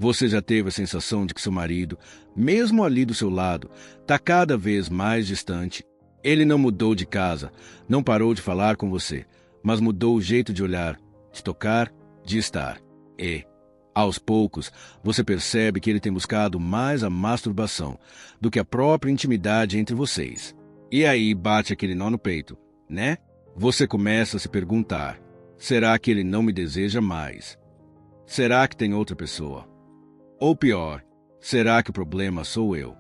Você já teve a sensação de que seu marido, mesmo ali do seu lado, está cada vez mais distante? Ele não mudou de casa, não parou de falar com você, mas mudou o jeito de olhar, de tocar, de estar. E, aos poucos, você percebe que ele tem buscado mais a masturbação do que a própria intimidade entre vocês. E aí bate aquele nó no peito, né? Você começa a se perguntar: será que ele não me deseja mais? Será que tem outra pessoa? Ou pior, será que o problema sou eu?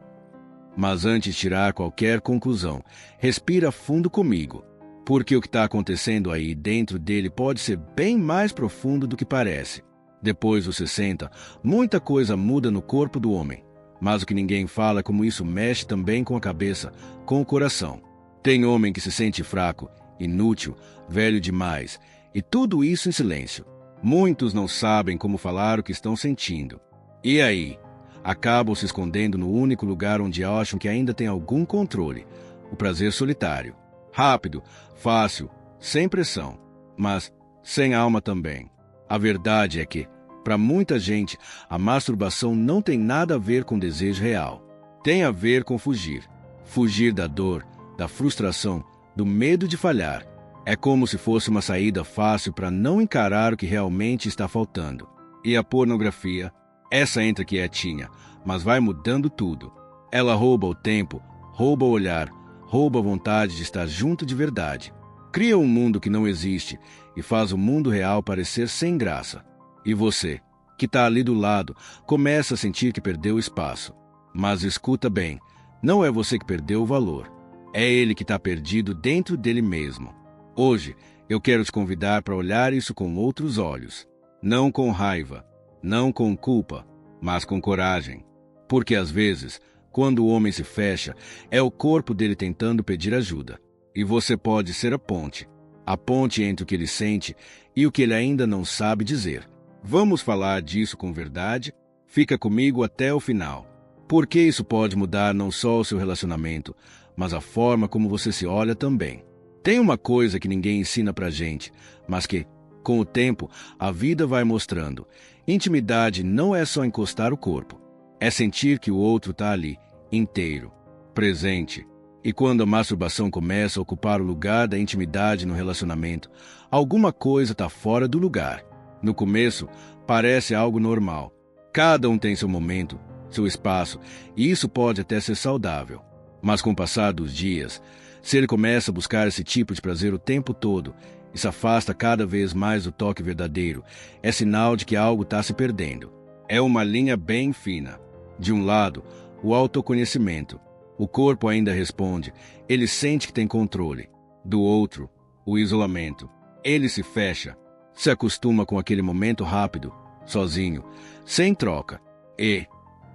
Mas antes de tirar qualquer conclusão, respira fundo comigo, porque o que está acontecendo aí dentro dele pode ser bem mais profundo do que parece. Depois dos 60, muita coisa muda no corpo do homem, mas o que ninguém fala é como isso mexe também com a cabeça, com o coração. Tem homem que se sente fraco, inútil, velho demais, e tudo isso em silêncio. Muitos não sabem como falar o que estão sentindo. E aí, acabam se escondendo no único lugar onde acham que ainda tem algum controle, o prazer solitário. Rápido, fácil, sem pressão, mas sem alma também. A verdade é que, para muita gente, a masturbação não tem nada a ver com desejo real. Tem a ver com fugir. Fugir da dor, da frustração, do medo de falhar. É como se fosse uma saída fácil para não encarar o que realmente está faltando. E a pornografia? Essa entra quietinha, mas vai mudando tudo. Ela rouba o tempo, rouba o olhar, rouba a vontade de estar junto de verdade. Cria um mundo que não existe e faz o mundo real parecer sem graça. E você, que está ali do lado, começa a sentir que perdeu espaço. Mas escuta bem, não é você que perdeu o valor. É ele que está perdido dentro dele mesmo. Hoje, eu quero te convidar para olhar isso com outros olhos. Não com raiva, não com culpa, mas com coragem. Porque às vezes, quando o homem se fecha, é o corpo dele tentando pedir ajuda. E você pode ser a ponte entre o que ele sente e o que ele ainda não sabe dizer. Vamos falar disso com verdade? Fica comigo até o final. Porque isso pode mudar não só o seu relacionamento, mas a forma como você se olha também. Tem uma coisa que ninguém ensina pra gente, mas que, com o tempo, a vida vai mostrando. Intimidade não é só encostar o corpo. É sentir que o outro está ali, inteiro, presente. E quando a masturbação começa a ocupar o lugar da intimidade no relacionamento, alguma coisa está fora do lugar. No começo, parece algo normal. Cada um tem seu momento, seu espaço, e isso pode até ser saudável. Mas com o passar dos dias, se ele começa a buscar esse tipo de prazer o tempo todo e se afasta cada vez mais do toque verdadeiro, é sinal de que algo está se perdendo. É uma linha bem fina. De um lado, o autoconhecimento. O corpo ainda responde, ele sente que tem controle. Do outro, o isolamento. Ele se fecha, se acostuma com aquele momento rápido, sozinho, sem troca. E,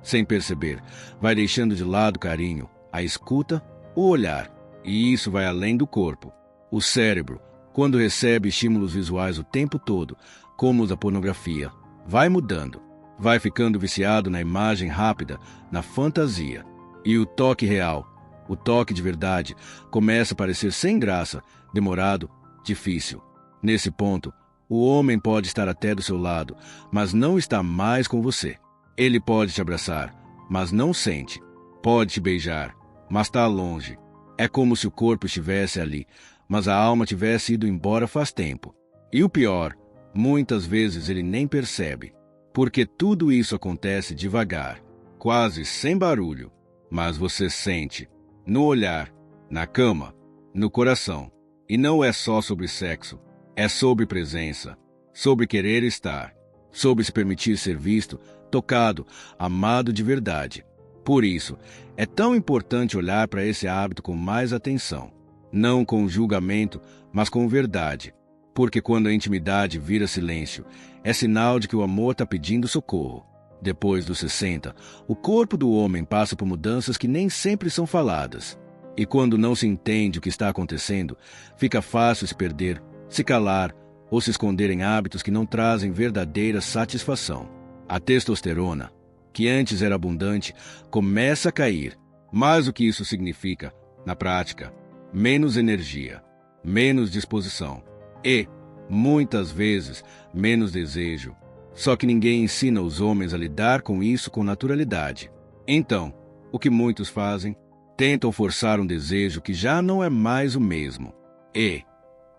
sem perceber, vai deixando de lado o carinho, a escuta, o olhar. E isso vai além do corpo. O cérebro, quando recebe estímulos visuais o tempo todo, como os da pornografia, vai mudando. Vai ficando viciado na imagem rápida, na fantasia. E o toque real, o toque de verdade, começa a parecer sem graça, demorado, difícil. Nesse ponto, o homem pode estar até do seu lado, mas não está mais com você. Ele pode te abraçar, mas não sente. Pode te beijar, mas está longe. É como se o corpo estivesse ali, mas a alma tivesse ido embora faz tempo. E o pior, muitas vezes ele nem percebe, porque tudo isso acontece devagar, quase sem barulho. Mas você sente, no olhar, na cama, no coração. E não é só sobre sexo, é sobre presença, sobre querer estar, sobre se permitir ser visto, tocado, amado de verdade. Por isso, é tão importante olhar para esse hábito com mais atenção, não com julgamento, mas com verdade. Porque quando a intimidade vira silêncio, é sinal de que o amor está pedindo socorro. Depois dos 60, o corpo do homem passa por mudanças que nem sempre são faladas. E quando não se entende o que está acontecendo, fica fácil se perder, se calar ou se esconder em hábitos que não trazem verdadeira satisfação. A testosterona, que antes era abundante, começa a cair. Mas o que isso significa, na prática? Menos energia, menos disposição e, muitas vezes, menos desejo. Só que ninguém ensina os homens a lidar com isso com naturalidade. Então, o que muitos fazem? Tentam forçar um desejo que já não é mais o mesmo. E,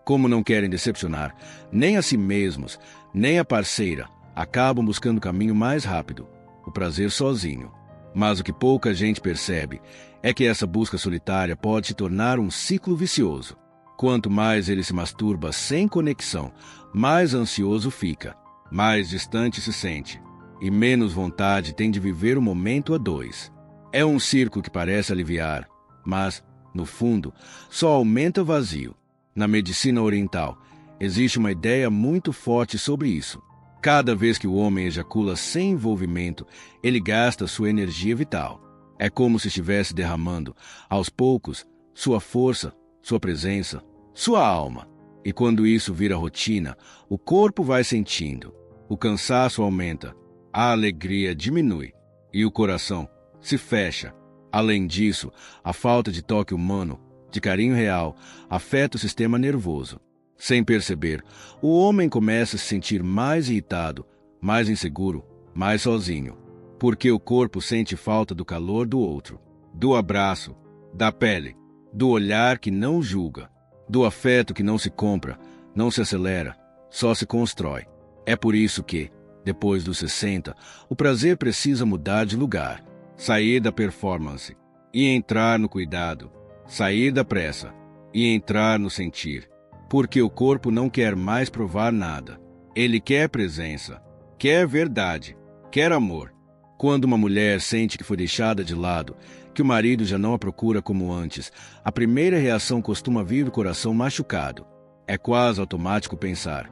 como não querem decepcionar nem a si mesmos, nem a parceira, acabam buscando o caminho mais rápido, o prazer sozinho. Mas o que pouca gente percebe é que essa busca solitária pode se tornar um ciclo vicioso. Quanto mais ele se masturba sem conexão, mais ansioso fica, mais distante se sente, e menos vontade tem de viver o momento a dois. É um círculo que parece aliviar, mas, no fundo, só aumenta o vazio. Na medicina oriental, existe uma ideia muito forte sobre isso. Cada vez que o homem ejacula sem envolvimento, ele gasta sua energia vital. É como se estivesse derramando, aos poucos, sua força, sua presença, sua alma. E quando isso vira rotina, o corpo vai sentindo. O cansaço aumenta, a alegria diminui e o coração se fecha. Além disso, a falta de toque humano, de carinho real, afeta o sistema nervoso. Sem perceber, o homem começa a se sentir mais irritado, mais inseguro, mais sozinho, porque o corpo sente falta do calor do outro, do abraço, da pele, do olhar que não julga, do afeto que não se compra, não se acelera, só se constrói. É por isso que, depois dos 60, o prazer precisa mudar de lugar, sair da performance e entrar no cuidado, sair da pressa e entrar no sentir. Porque o corpo não quer mais provar nada. Ele quer presença, quer verdade, quer amor. Quando uma mulher sente que foi deixada de lado, que o marido já não a procura como antes, a primeira reação costuma vir do coração machucado. É quase automático pensar,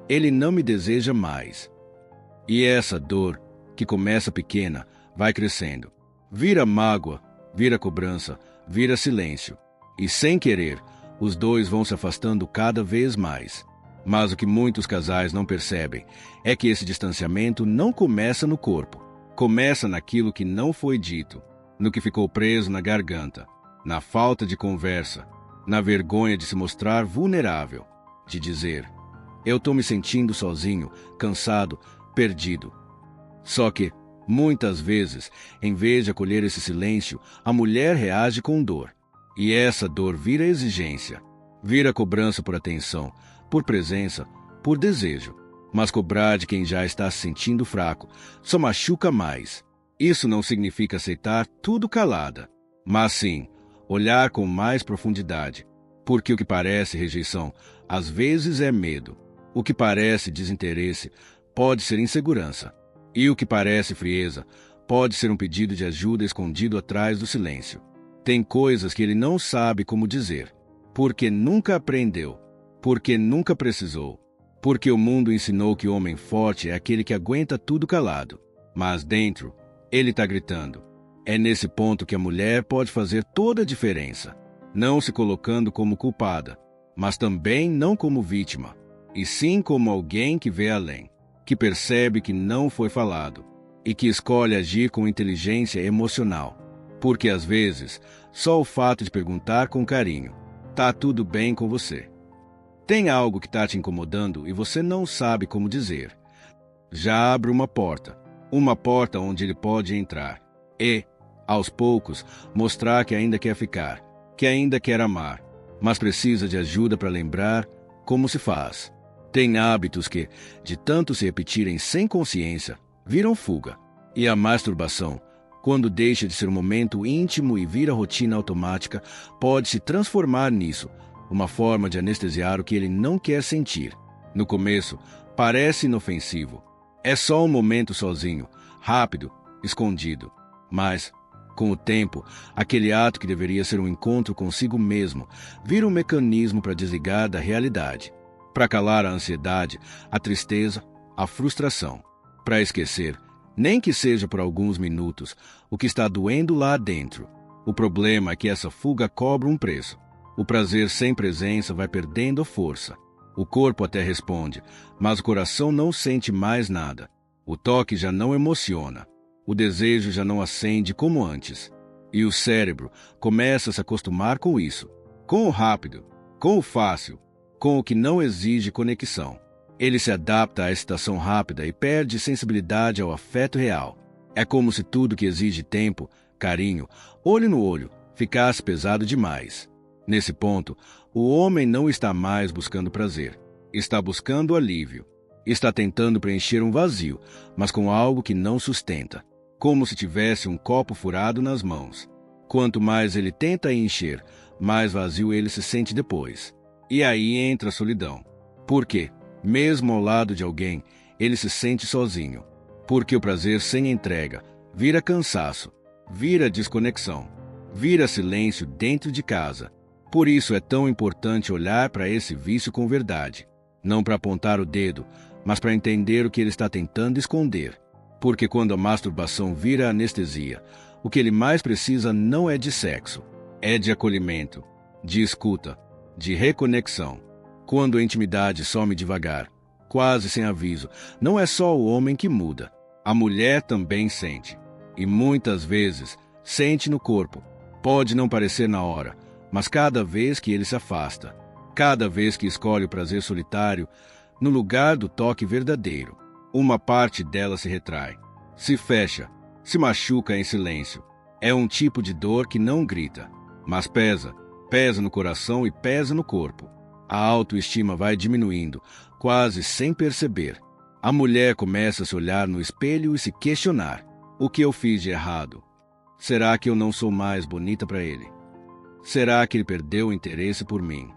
ele não me deseja mais. E essa dor, que começa pequena, vai crescendo. Vira mágoa, vira cobrança, vira silêncio. E sem querer, os dois vão se afastando cada vez mais. Mas o que muitos casais não percebem é que esse distanciamento não começa no corpo. Começa naquilo que não foi dito, no que ficou preso na garganta, na falta de conversa, na vergonha de se mostrar vulnerável, de dizer, eu estou me sentindo sozinho, cansado, perdido. Só que, muitas vezes, em vez de acolher esse silêncio, a mulher reage com dor. E essa dor vira exigência, vira cobrança por atenção, por presença, por desejo. Mas cobrar de quem já está se sentindo fraco só machuca mais. Isso não significa aceitar tudo calada, mas sim olhar com mais profundidade. Porque o que parece rejeição, às vezes é medo. O que parece desinteresse pode ser insegurança. E o que parece frieza pode ser um pedido de ajuda escondido atrás do silêncio. Tem coisas que ele não sabe como dizer, porque nunca aprendeu, porque nunca precisou, porque o mundo ensinou que o homem forte é aquele que aguenta tudo calado, mas dentro, ele está gritando. É nesse ponto que a mulher pode fazer toda a diferença, não se colocando como culpada, mas também não como vítima, e sim como alguém que vê além, que percebe que não foi falado, e que escolhe agir com inteligência emocional. Porque às vezes, só o fato de perguntar com carinho, tá tudo bem com você? Tem algo que está te incomodando e você não sabe como dizer. Já abre uma porta onde ele pode entrar. E, aos poucos, mostrar que ainda quer ficar, que ainda quer amar, mas precisa de ajuda para lembrar como se faz. Tem hábitos que, de tanto se repetirem sem consciência, viram fuga. E a masturbação, quando deixa de ser um momento íntimo e vira rotina automática, pode se transformar nisso, uma forma de anestesiar o que ele não quer sentir. No começo, parece inofensivo. É só um momento sozinho, rápido, escondido. Mas, com o tempo, aquele ato que deveria ser um encontro consigo mesmo, vira um mecanismo para desligar da realidade, para calar a ansiedade, a tristeza, a frustração, para esquecer, nem que seja por alguns minutos, o que está doendo lá dentro. O problema é que essa fuga cobra um preço. O prazer sem presença vai perdendo a força. O corpo até responde, mas o coração não sente mais nada. O toque já não emociona. O desejo já não acende como antes. E o cérebro começa a se acostumar com isso. Com o rápido, com o fácil, com o que não exige conexão. Ele se adapta à excitação rápida e perde sensibilidade ao afeto real. É como se tudo que exige tempo, carinho, olho no olho, ficasse pesado demais. Nesse ponto, o homem não está mais buscando prazer. Está buscando alívio. Está tentando preencher um vazio, mas com algo que não sustenta. Como se tivesse um copo furado nas mãos. Quanto mais ele tenta encher, mais vazio ele se sente depois. E aí entra a solidão. Por quê? Mesmo ao lado de alguém, ele se sente sozinho. Porque o prazer sem entrega vira cansaço, vira desconexão, vira silêncio dentro de casa. Por isso é tão importante olhar para esse vício com verdade. Não para apontar o dedo, mas para entender o que ele está tentando esconder. Porque quando a masturbação vira anestesia, o que ele mais precisa não é de sexo, é de acolhimento, de escuta, de reconexão. Quando a intimidade some devagar, quase sem aviso, não é só o homem que muda. A mulher também sente. E muitas vezes sente no corpo. Pode não parecer na hora, mas cada vez que ele se afasta, cada vez que escolhe o prazer solitário, no lugar do toque verdadeiro, uma parte dela se retrai, se fecha, se machuca em silêncio. É um tipo de dor que não grita, mas pesa no coração e pesa no corpo. A autoestima vai diminuindo, quase sem perceber. A mulher começa a se olhar no espelho e se questionar. O que eu fiz de errado? Será que eu não sou mais bonita para ele? Será que ele perdeu o interesse por mim?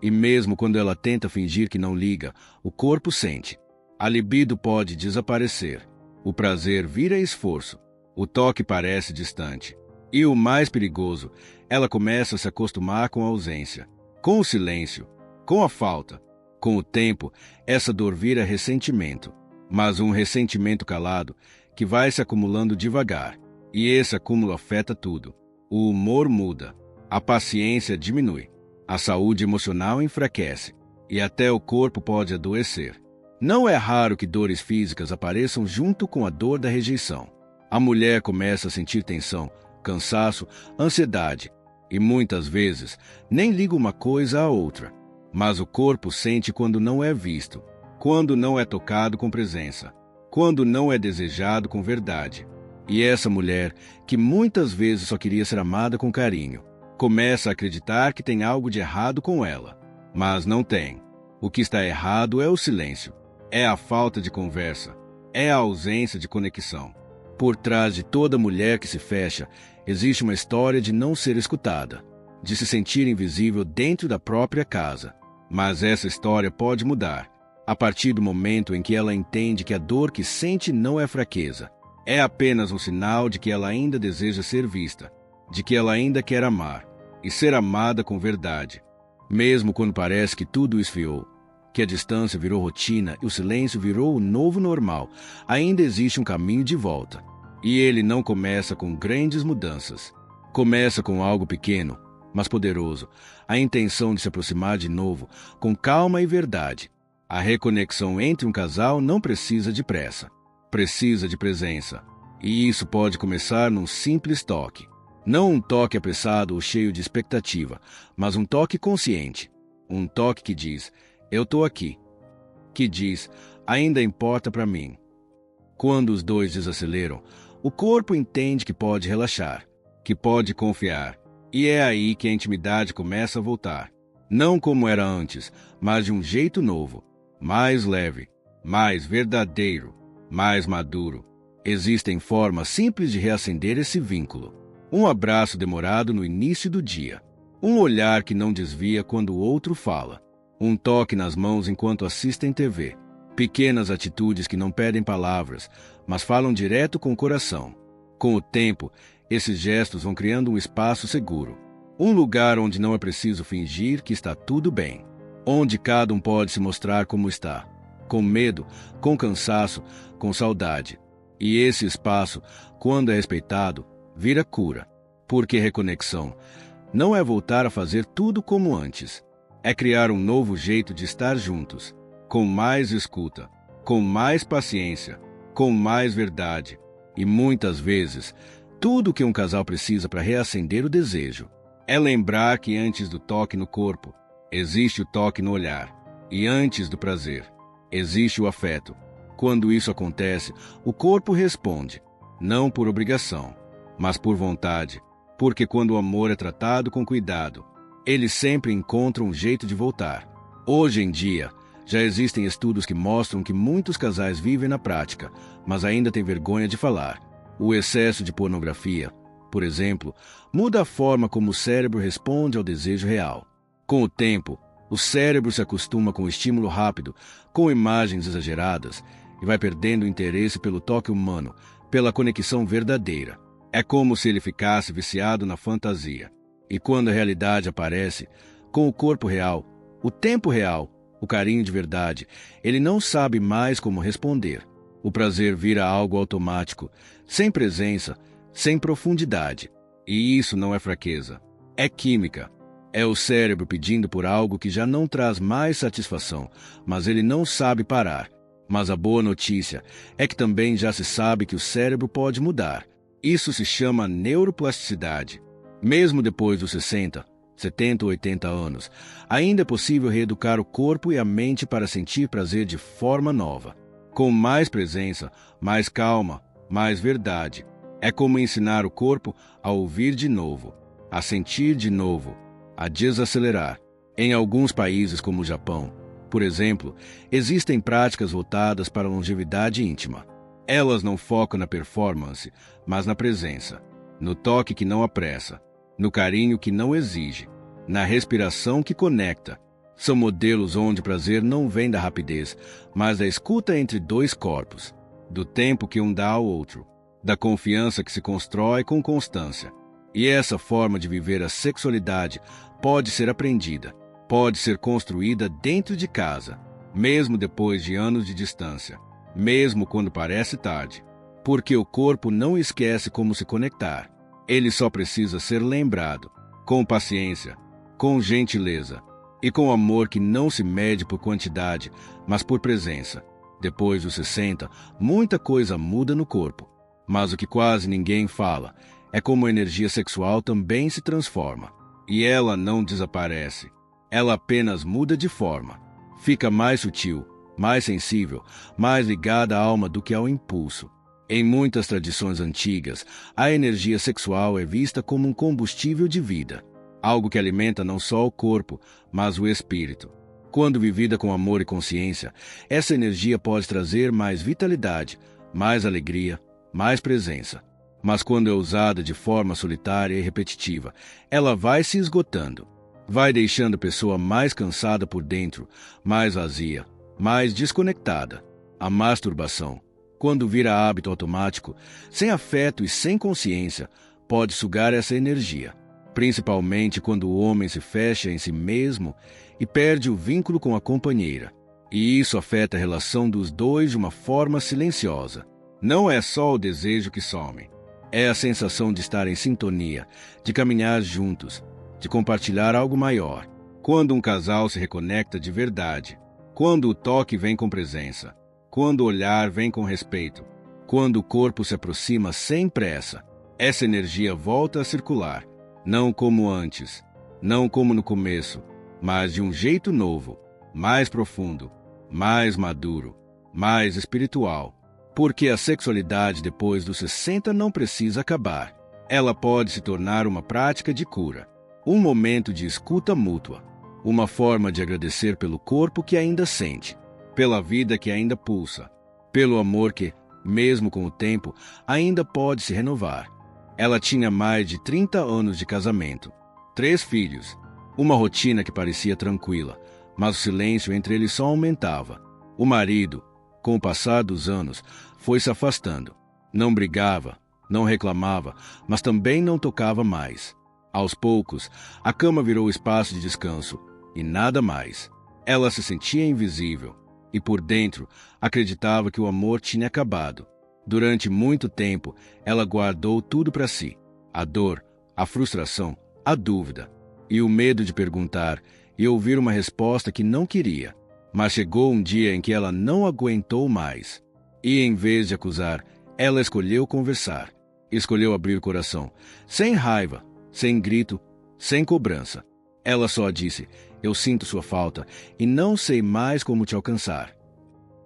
E mesmo quando ela tenta fingir que não liga, o corpo sente. A libido pode desaparecer. O prazer vira esforço. O toque parece distante. E o mais perigoso, ela começa a se acostumar com a ausência, com o silêncio, com a falta. Com o tempo, essa dor vira ressentimento. Mas um ressentimento calado que vai se acumulando devagar. E esse acúmulo afeta tudo. O humor muda. A paciência diminui. A saúde emocional enfraquece. E até o corpo pode adoecer. Não é raro que dores físicas apareçam junto com a dor da rejeição. A mulher começa a sentir tensão, cansaço, ansiedade. E muitas vezes nem liga uma coisa à outra. Mas o corpo sente quando não é visto, quando não é tocado com presença, quando não é desejado com verdade. E essa mulher, que muitas vezes só queria ser amada com carinho, começa a acreditar que tem algo de errado com ela. Mas não tem. O que está errado é o silêncio, é a falta de conversa, é a ausência de conexão. Por trás de toda mulher que se fecha, existe uma história de não ser escutada, de se sentir invisível dentro da própria casa. Mas essa história pode mudar, a partir do momento em que ela entende que a dor que sente não é fraqueza, é apenas um sinal de que ela ainda deseja ser vista, de que ela ainda quer amar, e ser amada com verdade. Mesmo quando parece que tudo esfriou, que a distância virou rotina e o silêncio virou o novo normal, ainda existe um caminho de volta. E ele não começa com grandes mudanças. Começa com algo pequeno, mas poderoso, a intenção de se aproximar de novo, com calma e verdade. A reconexão entre um casal não precisa de pressa, precisa de presença. E isso pode começar num simples toque. Não um toque apressado ou cheio de expectativa, mas um toque consciente. Um toque que diz, eu tô aqui. Que diz, ainda importa para mim. Quando os dois desaceleram, o corpo entende que pode relaxar, que pode confiar. E é aí que a intimidade começa a voltar. Não como era antes, mas de um jeito novo, mais leve, mais verdadeiro, mais maduro. Existem formas simples de reacender esse vínculo. Um abraço demorado no início do dia. Um olhar que não desvia quando o outro fala. Um toque nas mãos enquanto assistem TV. Pequenas atitudes que não pedem palavras, mas falam direto com o coração. Com o tempo, esses gestos vão criando um espaço seguro. Um lugar onde não é preciso fingir que está tudo bem. Onde cada um pode se mostrar como está. Com medo, com cansaço, com saudade. E esse espaço, quando é respeitado, vira cura. Porque reconexão não é voltar a fazer tudo como antes. É criar um novo jeito de estar juntos. Com mais escuta, com mais paciência, com mais verdade. E muitas vezes, tudo o que um casal precisa para reacender o desejo é lembrar que antes do toque no corpo, existe o toque no olhar. E antes do prazer, Existe o afeto. Quando isso acontece, o corpo responde, não por obrigação, mas por vontade, porque quando o amor é tratado com cuidado, ele sempre encontra um jeito de voltar. Hoje em dia, já existem estudos que mostram que muitos casais vivem na prática, mas ainda têm vergonha de falar. O excesso de pornografia, por exemplo, muda a forma como o cérebro responde ao desejo real. Com o tempo, o cérebro se acostuma com o estímulo rápido, com imagens exageradas, e vai perdendo o interesse pelo toque humano, pela conexão verdadeira. É como se ele ficasse viciado na fantasia. E quando a realidade aparece, com o corpo real, o tempo real, o carinho de verdade, ele não sabe mais como responder. O prazer vira algo automático, sem presença, sem profundidade. E isso não é fraqueza. É química. É o cérebro pedindo por algo que já não traz mais satisfação, mas ele não sabe parar. Mas a boa notícia é que também já se sabe que o cérebro pode mudar. Isso se chama neuroplasticidade. Mesmo depois dos 60, 70 ou 80 anos, ainda é possível reeducar o corpo e a mente para sentir prazer de forma nova. Com mais presença, mais calma, mais verdade. É como ensinar o corpo a ouvir de novo, a sentir de novo, a desacelerar. Em alguns países como o Japão, por exemplo, existem práticas voltadas para a longevidade íntima. Elas não focam na performance, mas na presença, no toque que não apressa, no carinho que não exige, na respiração que conecta. São modelos onde o prazer não vem da rapidez, mas da escuta entre dois corpos, do tempo que um dá ao outro, da confiança que se constrói com constância. E essa forma de viver a sexualidade pode ser aprendida, pode ser construída dentro de casa, mesmo depois de anos de distância, mesmo quando parece tarde, porque o corpo não esquece como se conectar. Ele só precisa ser lembrado, com paciência, com gentileza e com amor que não se mede por quantidade, mas por presença. Depois dos 60, muita coisa muda no corpo, mas o que quase ninguém fala é como a energia sexual também se transforma. E ela não desaparece. Ela apenas muda de forma. Fica mais sutil, mais sensível, mais ligada à alma do que ao impulso. Em muitas tradições antigas, a energia sexual é vista como um combustível de vida, algo que alimenta não só o corpo, mas o espírito. Quando vivida com amor e consciência, essa energia pode trazer mais vitalidade, mais alegria, mais presença. Mas quando é usada de forma solitária e repetitiva, ela vai se esgotando. Vai deixando a pessoa mais cansada por dentro, mais vazia, mais desconectada. A masturbação, quando vira hábito automático, sem afeto e sem consciência, pode sugar essa energia, principalmente quando o homem se fecha em si mesmo e perde o vínculo com a companheira. E isso afeta a relação dos dois de uma forma silenciosa. Não é só o desejo que some. É a sensação de estar em sintonia, de caminhar juntos, de compartilhar algo maior. Quando um casal se reconecta de verdade, quando o toque vem com presença, quando o olhar vem com respeito, quando o corpo se aproxima sem pressa, essa energia volta a circular, não como antes, não como no começo, mas de um jeito novo, mais profundo, mais maduro, mais espiritual. Porque a sexualidade depois dos 60 não precisa acabar. Ela pode se tornar uma prática de cura, um momento de escuta mútua, uma forma de agradecer pelo corpo que ainda sente, pela vida que ainda pulsa, pelo amor que, mesmo com o tempo, ainda pode se renovar. Ela tinha mais de 30 anos de casamento, 3 filhos, uma rotina que parecia tranquila, mas o silêncio entre eles só aumentava. O marido, com o passar dos anos, foi se afastando. Não brigava, não reclamava, mas também não tocava mais. Aos poucos, a cama virou espaço de descanso, e nada mais. Ela se sentia invisível, e por dentro acreditava que o amor tinha acabado. Durante muito tempo, ela guardou tudo para si. A dor, a frustração, a dúvida, e o medo de perguntar e ouvir uma resposta que não queria. Mas chegou um dia em que ela não aguentou mais. E em vez de acusar, ela escolheu conversar. Escolheu abrir o coração, sem raiva, sem grito, sem cobrança. Ela só disse: "Eu sinto sua falta e não sei mais como te alcançar."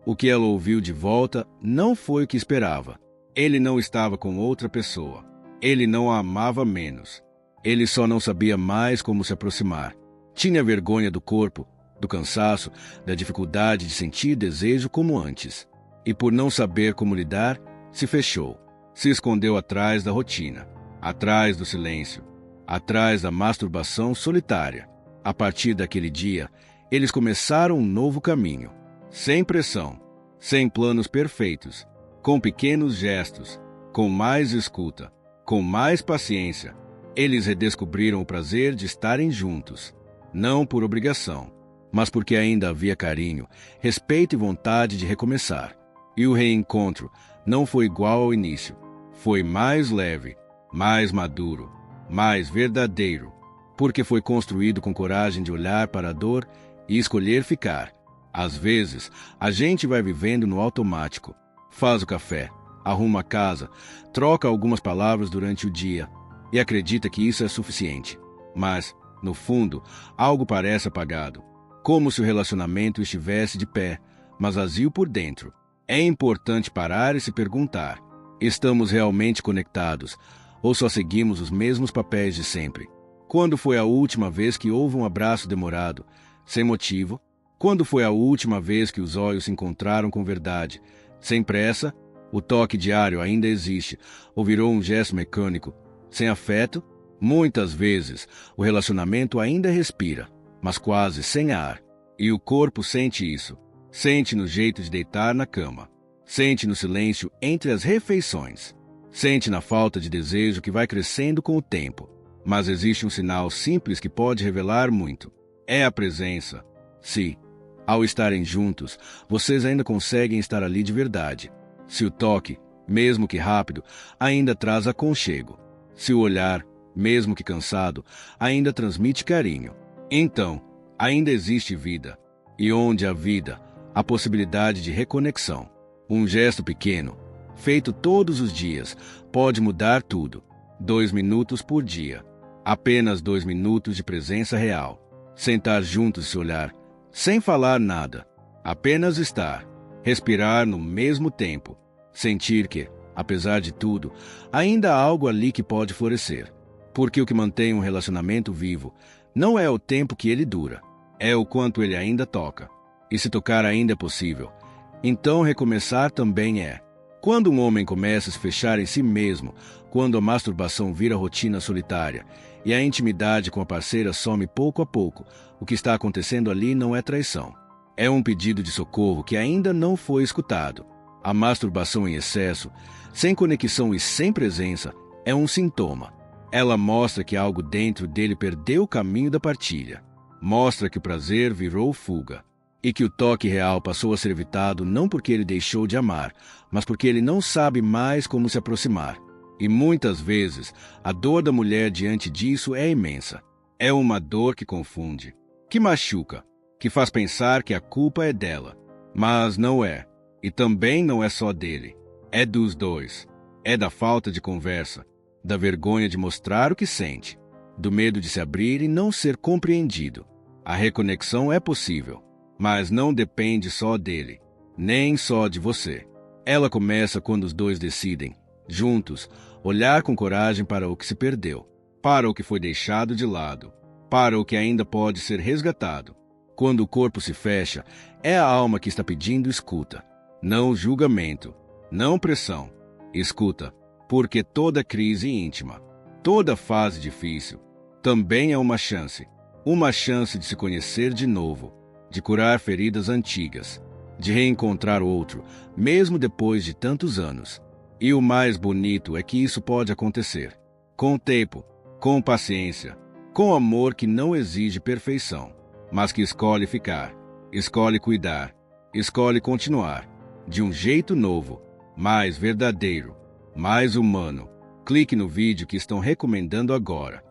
O que ela ouviu de volta não foi o que esperava. Ele não estava com outra pessoa. Ele não a amava menos. Ele só não sabia mais como se aproximar. Tinha vergonha do corpo, do cansaço, da dificuldade de sentir desejo como antes. E por não saber como lidar, se fechou. Se escondeu atrás da rotina, atrás do silêncio, atrás da masturbação solitária. A partir daquele dia, eles começaram um novo caminho. Sem pressão, sem planos perfeitos, com pequenos gestos, com mais escuta, com mais paciência. Eles redescobriram o prazer de estarem juntos, não por obrigação, mas porque ainda havia carinho, respeito e vontade de recomeçar. E o reencontro não foi igual ao início. Foi mais leve, mais maduro, mais verdadeiro, porque foi construído com coragem de olhar para a dor e escolher ficar. Às vezes, a gente vai vivendo no automático. Faz o café, arruma a casa, troca algumas palavras durante o dia e acredita que isso é suficiente. Mas, no fundo, algo parece apagado, como se o relacionamento estivesse de pé, mas vazio por dentro. É importante parar e se perguntar: estamos realmente conectados ou só seguimos os mesmos papéis de sempre? Quando foi a última vez que houve um abraço demorado, sem motivo? Quando foi a última vez que os olhos se encontraram com verdade, sem pressa? O toque diário ainda existe, ou virou um gesto mecânico, sem afeto? Muitas vezes, o relacionamento ainda respira, mas quase sem ar. E o corpo sente isso. Sente no jeito de deitar na cama. Sente no silêncio entre as refeições. Sente na falta de desejo que vai crescendo com o tempo. Mas existe um sinal simples que pode revelar muito. É a presença. Se, ao estarem juntos, vocês ainda conseguem estar ali de verdade. Se o toque, mesmo que rápido, ainda traz aconchego. Se o olhar, mesmo que cansado, ainda transmite carinho. Então, ainda existe vida. E onde há vida, há possibilidade de reconexão. Um gesto pequeno, feito todos os dias, pode mudar tudo. 2 minutos por dia. Apenas 2 minutos de presença real. Sentar juntos e se olhar, sem falar nada. Apenas estar. Respirar no mesmo tempo. Sentir que, apesar de tudo, ainda há algo ali que pode florescer. Porque o que mantém um relacionamento vivo não é o tempo que ele dura, é o quanto ele ainda toca. E se tocar ainda é possível, então recomeçar também é. Quando um homem começa a se fechar em si mesmo, quando a masturbação vira rotina solitária e a intimidade com a parceira some pouco a pouco, o que está acontecendo ali não é traição. É um pedido de socorro que ainda não foi escutado. A masturbação em excesso, sem conexão e sem presença, é um sintoma. Ela mostra que algo dentro dele perdeu o caminho da partilha. Mostra que o prazer virou fuga. E que o toque real passou a ser evitado não porque ele deixou de amar, mas porque ele não sabe mais como se aproximar. E muitas vezes, a dor da mulher diante disso é imensa. É uma dor que confunde, que machuca, que faz pensar que a culpa é dela. Mas não é. E também não é só dele. É dos dois. É da falta de conversa, da vergonha de mostrar o que sente, do medo de se abrir e não ser compreendido. A reconexão é possível, mas não depende só dele, nem só de você. Ela começa quando os dois decidem, juntos, olhar com coragem para o que se perdeu, para o que foi deixado de lado, para o que ainda pode ser resgatado. Quando o corpo se fecha, é a alma que está pedindo escuta. Não julgamento, não pressão. Escuta, porque toda crise íntima, toda fase difícil, também é uma chance de se conhecer de novo, de curar feridas antigas, de reencontrar outro, mesmo depois de tantos anos. E o mais bonito é que isso pode acontecer, com tempo, com paciência, com amor que não exige perfeição, mas que escolhe ficar, escolhe cuidar, escolhe continuar, de um jeito novo, mais verdadeiro, mais humano. Clique no vídeo que estão recomendando agora.